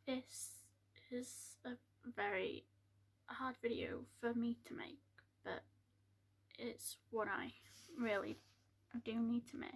This is a very hard video for me to make, but it's what I really do need to make.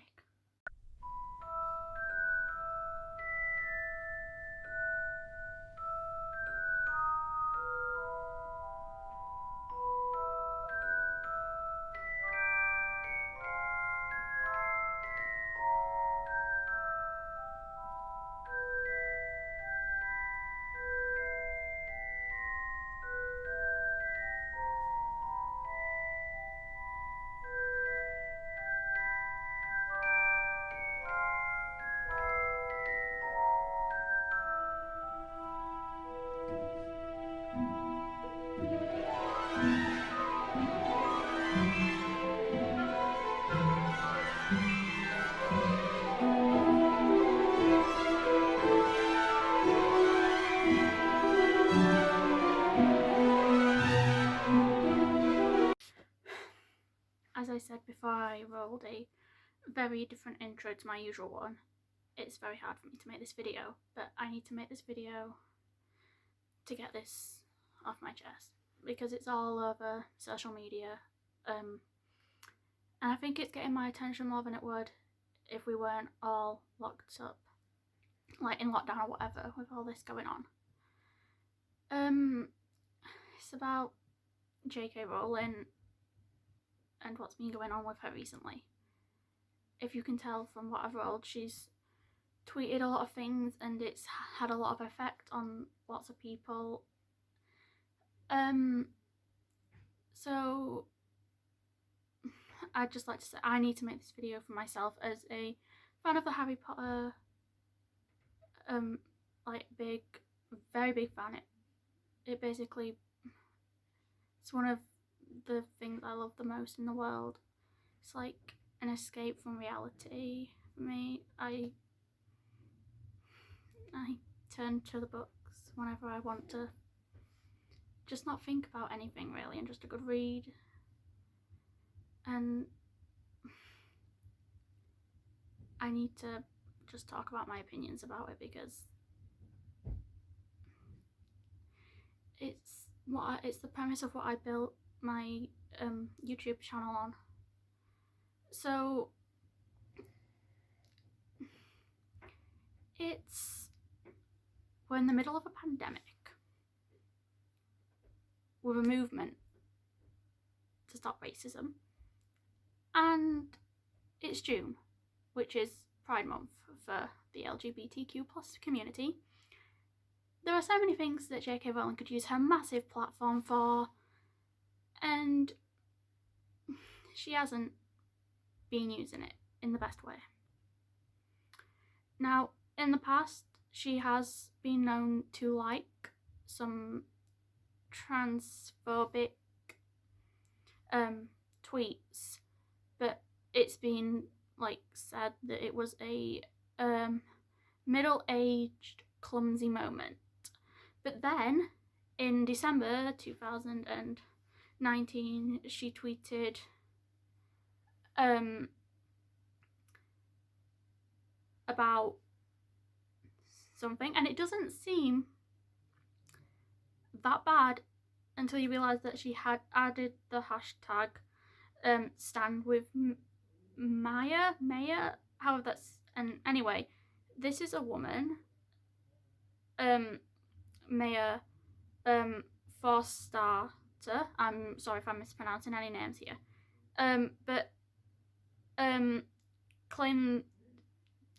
As I said before, I rolled a very different intro to my usual one. It's very hard for me to make this video, but I need to make this video to get this off my chest because it's all over social media, and I think it's getting my attention more than it would if we weren't all locked up, like in lockdown or whatever, with all this going on. It's about J.K. Rowling and what's been going on with her recently. If you can tell from what I've rolled, she's tweeted a lot of things and it's had a lot of effect on lots of people. So I'd just like to say I need to make this video for myself as a fan of the Harry Potter, very big fan. It basically, it's one of the things I love the most in the world. It's like an escape from reality for me. I turn to the books whenever I want to just not think about anything really, and just a good read. And I need to just talk about my opinions about it because it's the premise of what I built my YouTube channel on. So we're in the middle of a pandemic with a movement to stop racism, and it's June, which is Pride Month for the LGBTQ+ community. There are so many things that J.K. Rowling could use her massive platform for, and she hasn't been using it in the best way. Now, in the past, she has been known to like some transphobic tweets, but it's been said that it was a middle-aged clumsy moment. But then in December 2019 she tweeted about something, and it doesn't seem that bad until you realise that she had added the hashtag stand with Maya, however that's, and anyway, this is a woman, Maya Forstater, I'm sorry if I'm mispronouncing any names here, but claimed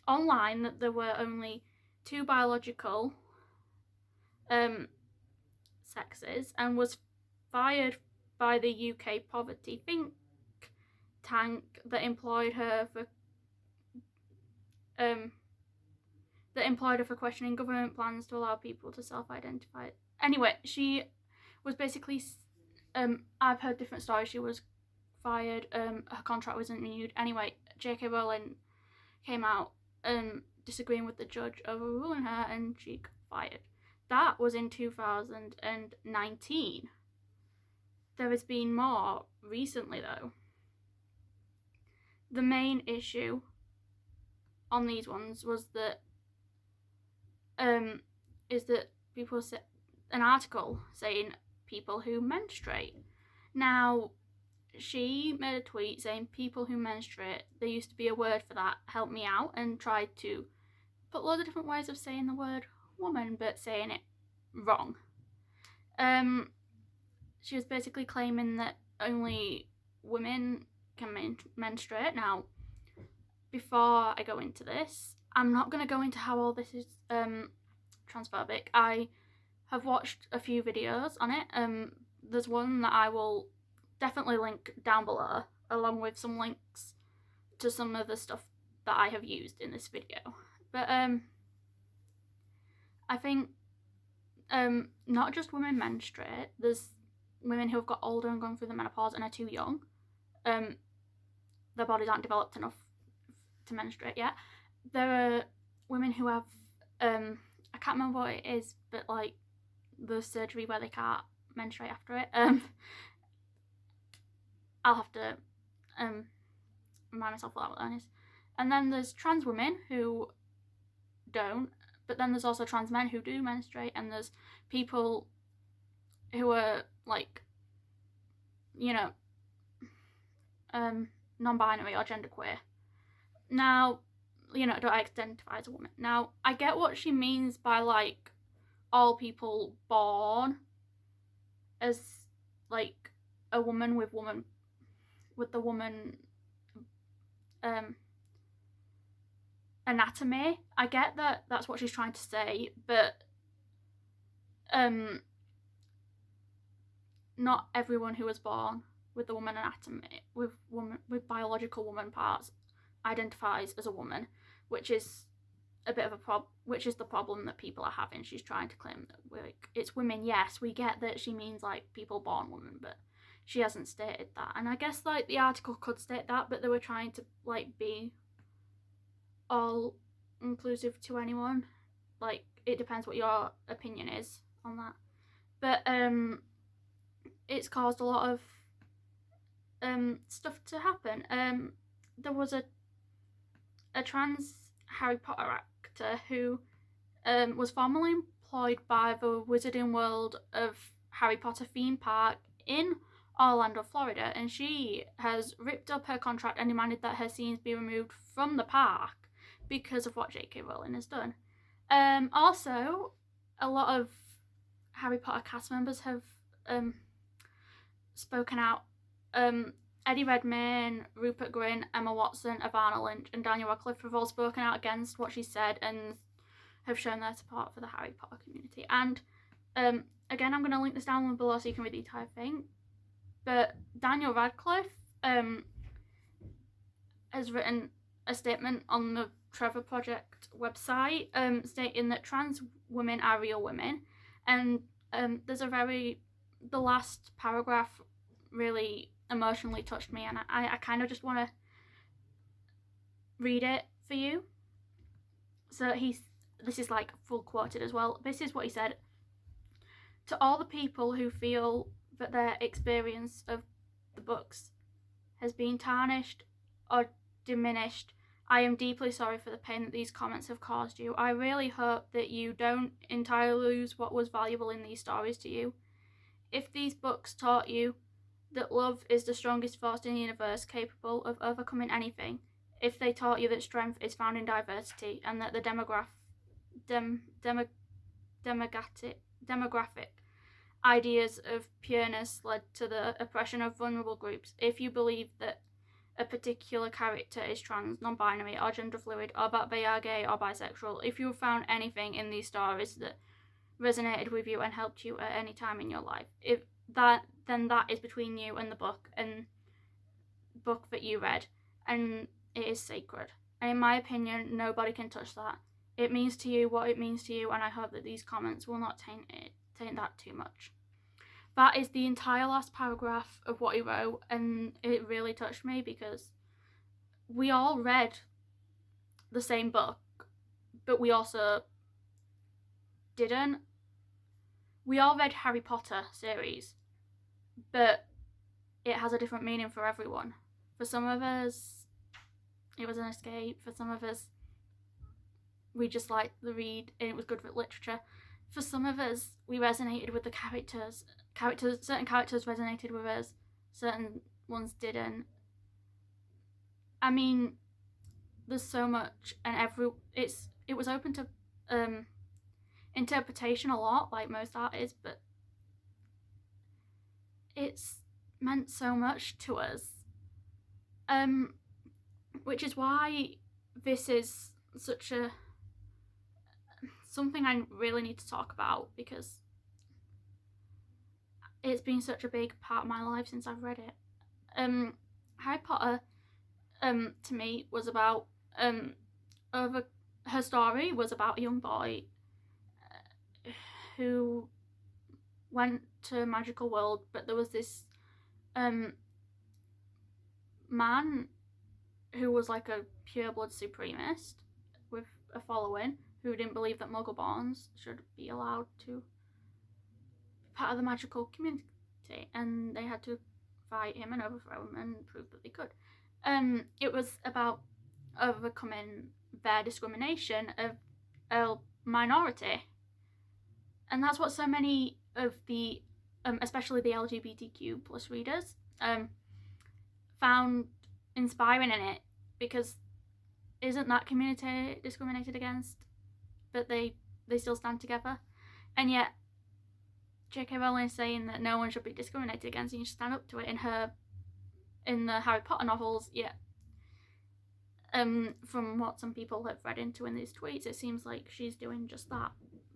online that there were only two biological sexes, and was fired by the UK poverty think tank that employed her for questioning government plans to allow people to self-identify. Anyway, she was basically, I've heard different stories. She was fired, her contract wasn't renewed. Anyway, J.K. Rowling came out disagreeing with the judge overruling her, and she got fired. That was in 2019. There has been more recently though. The main issue on these ones was that is that people say an article saying people who menstruate. Now, she made a tweet saying people who menstruate, there used to be a word for that, help me out, and tried to put loads of different ways of saying the word woman, but saying it wrong. She was basically claiming that only women can menstruate. Now, before I go into this, I'm not going to go into how all this is transphobic. I have watched a few videos on it. There's one that I will definitely link down below, along with some links to some of the stuff that I have used in this video. But I think not just women menstruate. There's women who have got older and gone through the menopause and are too young. Their bodies aren't developed enough to menstruate yet. There are women who have I can't remember what it is, but like the surgery where they can't menstruate after it. I'll have to remind myself what that one is. And then there's trans women who don't, but then there's also trans men who do menstruate, and there's people who are like, you know, non-binary or genderqueer. Now, you know, don't identify as a woman. Now, I get what she means by like all people born as like a woman with the woman anatomy. I get that that's what she's trying to say, but not everyone who was born with the woman anatomy, with biological woman parts, identifies as a woman, which is a bit of a which is the problem that people are having. She's trying to claim that it's women. Yes, we get that she means like people born women, but she hasn't stated that. And I guess like the article could state that, but they were trying to like be all inclusive to anyone. Like, it depends what your opinion is on that. But it's caused a lot of stuff to happen. There was a trans Harry Potter actor who was formerly employed by the Wizarding World of Harry Potter theme park in Orlando, Florida, and she has ripped up her contract and demanded that her scenes be removed from the park because of what J.K. Rowling has done. Also, a lot of Harry Potter cast members have spoken out. Eddie Redmayne, Rupert Grint, Emma Watson, Ivana Lynch, and Daniel Radcliffe have all spoken out against what she said and have shown their support for the Harry Potter community. And again, I'm going to link this down below so you can read the entire thing. But Daniel Radcliffe has written a statement on the Trevor Project website stating that trans women are real women. And there's the last paragraph really emotionally touched me, and I kind of just want to read it for you. So this is like full quoted as well. This is what he said: "To all the people who feel that their experience of the books has been tarnished or diminished, I am deeply sorry for the pain that these comments have caused you. I really hope that you don't entirely lose what was valuable in these stories to you. If these books taught you that love is the strongest force in the universe, capable of overcoming anything, if they taught you that strength is found in diversity, and that the demographic ideas of pureness led to the oppression of vulnerable groups, if you believe that a particular character is trans, non-binary, or gender fluid, or that they are gay or bisexual, if you found anything in these stories that resonated with you and helped you at any time in your life, then that is between you and the book that you read, and it is sacred. And in my opinion, nobody can touch that. It means to you what it means to you, and I hope that these comments will not taint that too much." That is the entire last paragraph of what he wrote, and it really touched me because we all read the same book, but we also didn't. We all read Harry Potter series, but it has a different meaning for everyone. For some of us, it was an escape. For some of us, we just liked the read and it was good for literature. for some of us, we resonated with the characters. Certain characters resonated with us, certain ones didn't. I mean, there's so much, and it was open to interpretation a lot, like most art is, but it's meant so much to us. Which is why this is such a something I really need to talk about, because it's been such a big part of my life since I've read it. Harry Potter, to me, was about her story was about a young boy who went to a magical world, but there was this man who was like a pureblood supremacist with a following who didn't believe that Muggleborns should be allowed to be part of the magical community, and they had to fight him and overthrow him and prove that they could. It was about overcoming their discrimination of a minority, and that's what so many of the especially the LGBTQ plus readers found inspiring in it, because isn't that community discriminated against, but they still stand together? And yet J.K. Rowling is saying that no one should be discriminated against and you should stand up to it in the Harry Potter novels. Yet from what some people have read into in these tweets, it seems like she's doing just that.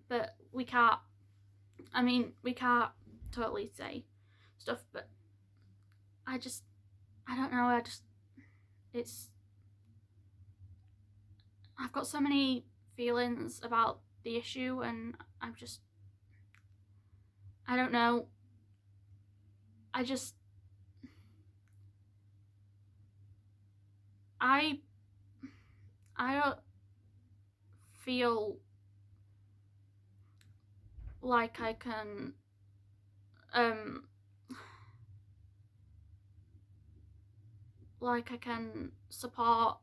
But we can't totally say stuff, but I don't know, I've got so many feelings about the issue, and I don't know. I don't feel like I can support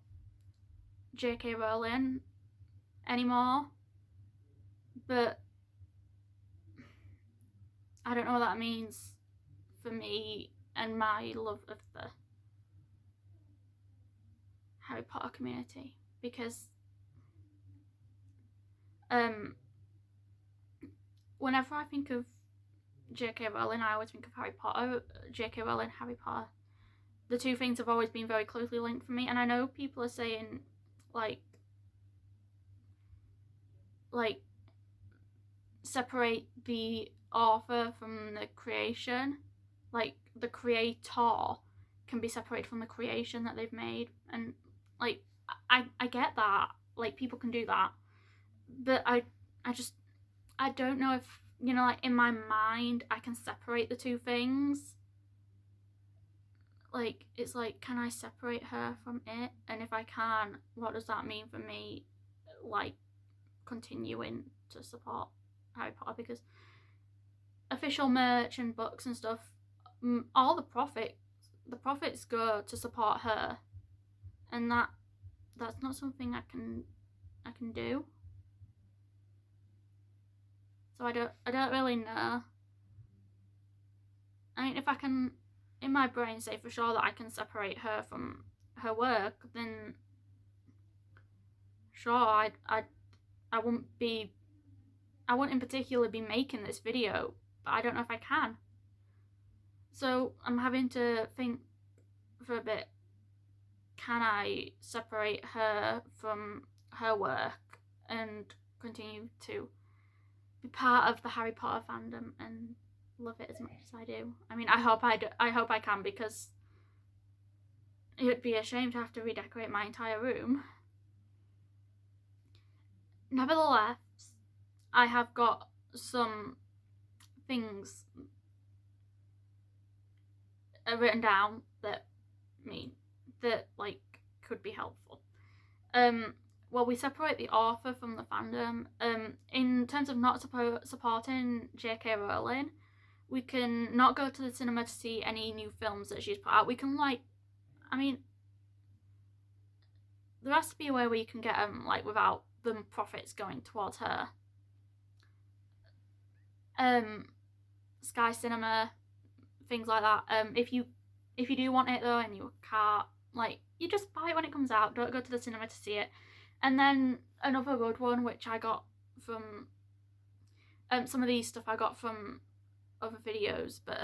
J.K. Rowling anymore, but I don't know what that means for me and my love of the Harry Potter community, because whenever I think of J.K. Rowling, I always think of Harry Potter. J.K. Rowling, Harry Potter, the two things have always been very closely linked for me. And I know people are saying like separate the author from the creation, like the creator can be separated from the creation that they've made, and like I get that, like people can do that, but I don't know if, you know, like in my mind I can separate the two things. Like it's like, can I separate her from it? And if I can, what does that mean for me, like continuing to support Harry Potter? Because official merch and books and stuff, all the profits go to support her, and that's not something I can do. So I don't really know. I mean, if I can in my brain say for sure that I can separate her from her work, then sure, I wouldn't in particular be making this video, but I don't know if I can. So I'm having to think for a bit, can I separate her from her work and continue to be part of the Harry Potter fandom and love it as much as I do? I mean, I hope I can, because it would be a shame to have to redecorate my entire room. Nevertheless, I have got some things written down that like could be helpful. Well, we separate the author from the fandom. In terms of not supporting J.K. Rowling, we can not go to the cinema to see any new films that she's put out. We can there has to be a way where you can get them like without the profits going towards her. Sky Cinema, things like that. If you do want it though and you can't, like, you just buy it when it comes out. Don't go to the cinema to see it. And then another good one, which I got from some of these stuff I got from other videos, but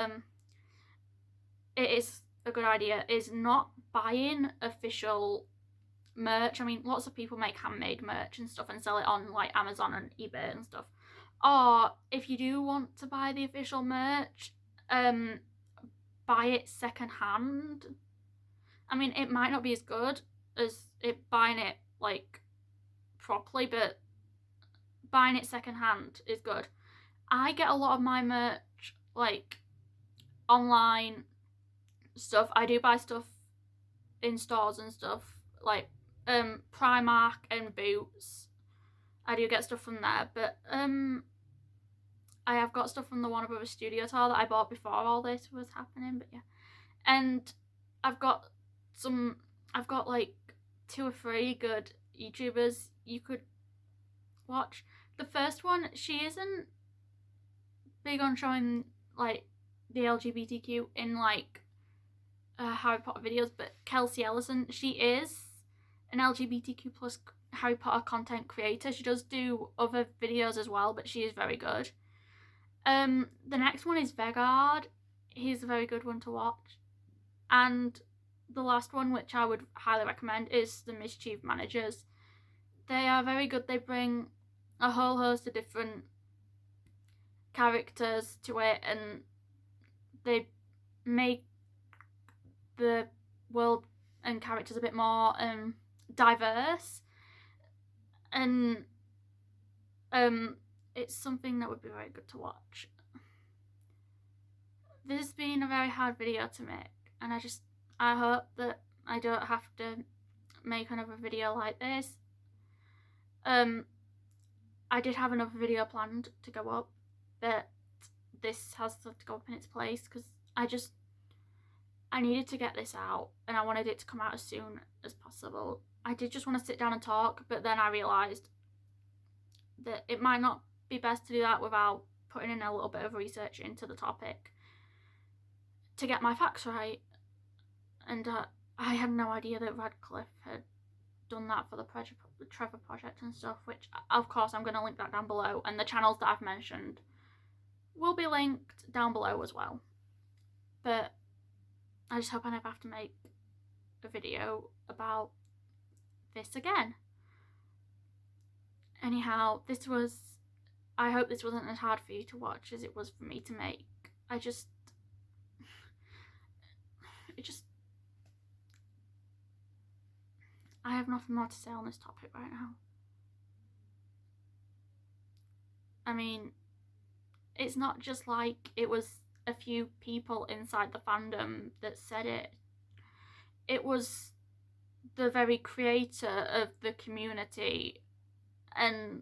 it is a good idea, is not buying official merch. I mean, lots of people make handmade merch and stuff and sell it on like Amazon and eBay and stuff. Or if you do want to buy the official merch, buy it secondhand. I mean, it might not be as good as buying it like properly, but buying it secondhand is good. I get a lot of my merch like online stuff. I do buy stuff in stores and stuff like Primark and Boots. I do get stuff from there, but I have got stuff from the Warner Brothers Studio tour that I bought before all this was happening, but yeah. And I've got like 2 or 3 good YouTubers you could watch. The first one, she isn't big on showing like the LGBTQ in like Harry Potter videos, but Kelsey Ellison, she is an LGBTQ plus Harry Potter content creator. She does do other videos as well, but she is very good. The next one is Vegard. He's a very good one to watch. And the last one, which I would highly recommend, is the Mischief Managers. They are very good. They bring a whole host of different characters to it, and they make the world and characters a bit more diverse, and it's something that would be very good to watch. This has been a very hard video to make, and I hope that I don't have to make another video like this. I did have another video planned to go up, but this has to go up in its place because I needed to get this out and I wanted it to come out as soon as possible. I did just want to sit down and talk, but then I realised that it might not be best to do that without putting in a little bit of research into the topic to get my facts right. And I had no idea that Radcliffe had done that for the Trevor project and stuff, which of course I'm going to link that down below, and the channels that I've mentioned will be linked down below as well. But I just hope I never have to make a video about this again. Anyhow, I hope this wasn't as hard for you to watch as it was for me to make. I have nothing more to say on this topic right now. I mean, it's not just like it was a few people inside the fandom that said it. It was the very creator of the community and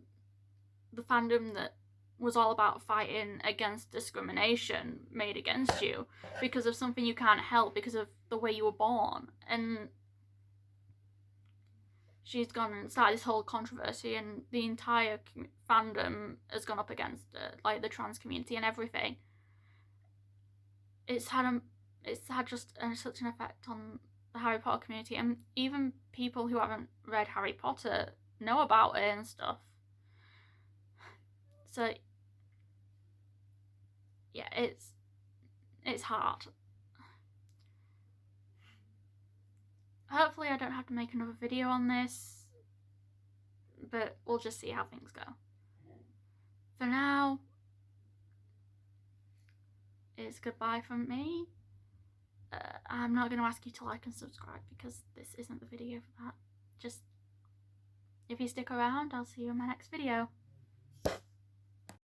the fandom that was all about fighting against discrimination made against you because of something you can't help, because of the way you were born. And she's gone and started this whole controversy, and the entire fandom has gone up against it, like the trans community and everything. It's had just such an effect on the Harry Potter community, and even people who haven't read Harry Potter know about it and stuff. So yeah, it's hard. Hopefully I don't have to make another video on this, but we'll just see how things go. For now, it's goodbye from me. I'm not going to ask you to like and subscribe because this isn't the video for that. Just, if you stick around, I'll see you in my next video.